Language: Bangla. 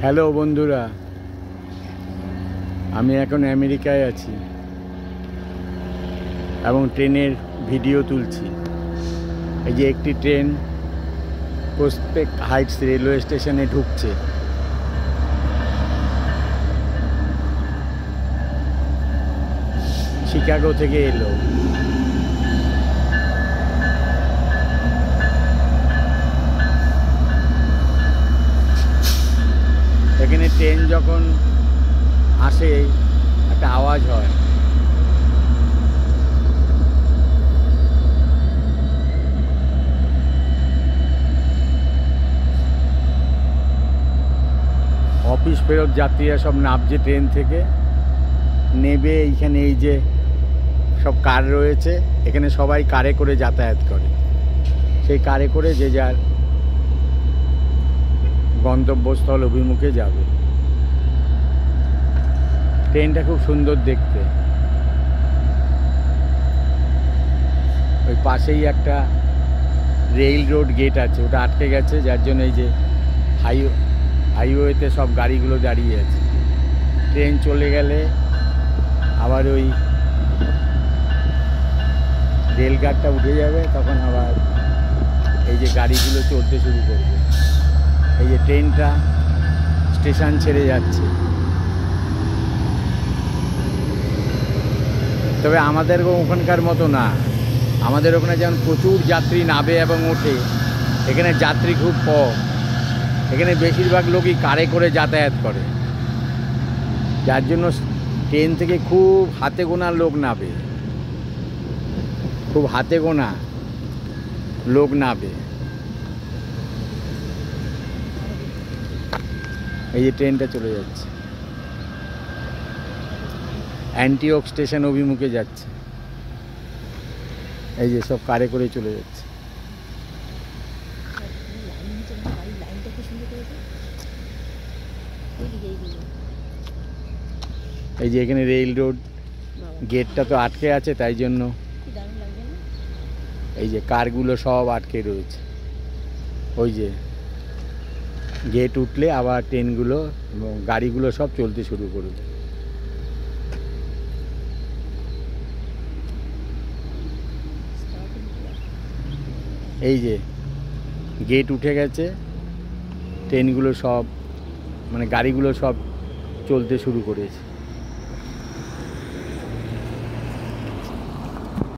হ্যালো বন্ধুরা, আমি এখন আমেরিকায় আছি এবং ট্রেনের ভিডিও তুলছি। এই যে একটি ট্রেন প্রসপেক্ট হাইটস রেলওয়ে স্টেশনে ঢুকছে। শিকাগো থেকে এলো। এখানে ট্রেন যখন আসে একটা আওয়াজ হয়। অফিস ফেরত যাত্রীরা সব নামছে ট্রেন থেকে, নেবে এইখানে এই যে সব কার রয়েছে, এখানে সবাই কারে করে যাতায়াত করে। সেই কারে করে যে যার গন্তব্যস্থল অভিমুখে যাবে। ট্রেনটা খুব সুন্দর দেখতে। ওই পাশেই একটা রেল রোড গেট আছে, ওটা আটকে গেছে, যার জন্য এই যে হাইওয়েতে সব গাড়িগুলো দাঁড়িয়ে আছে। ট্রেন চলে গেলে আবার ওই রেলগাড়টা উঠে যাবে, তখন আবার এই যে গাড়িগুলো চলতে শুরু করবে। এই যে ট্রেনটা স্টেশন ছেড়ে যাচ্ছে। তবে আমাদের ওখানকার মতো না। আমাদের ওখানে যেমন প্রচুর যাত্রী নামে এবং ওঠে, এখানে যাত্রী খুব কম। এখানে বেশিরভাগ লোকই কারে করে যাতায়াত করে, যার জন্য ট্রেন থেকে খুব হাতে গোনা লোক নামে, খুব হাতে গোনা লোক নামে। এই যে ট্রেনটা চলে যাচ্ছে, অ্যান্টিওক স্টেশন অভিমুখে যাচ্ছে। এই যে সব কারে করে চলে যাচ্ছে। এই যে এখানে রেল রোড গেটটা তো আটকে আছে, তাই জন্য এই যে কারগুলো সব আটকে রয়েছে। ওই যে গেট উঠলে আবার ট্রেনগুলো এবং গাড়িগুলো সব চলতে শুরু করবে। এই যে গেট উঠে গেছে, ট্রেনগুলো সব মানে গাড়িগুলো সব চলতে শুরু করেছে।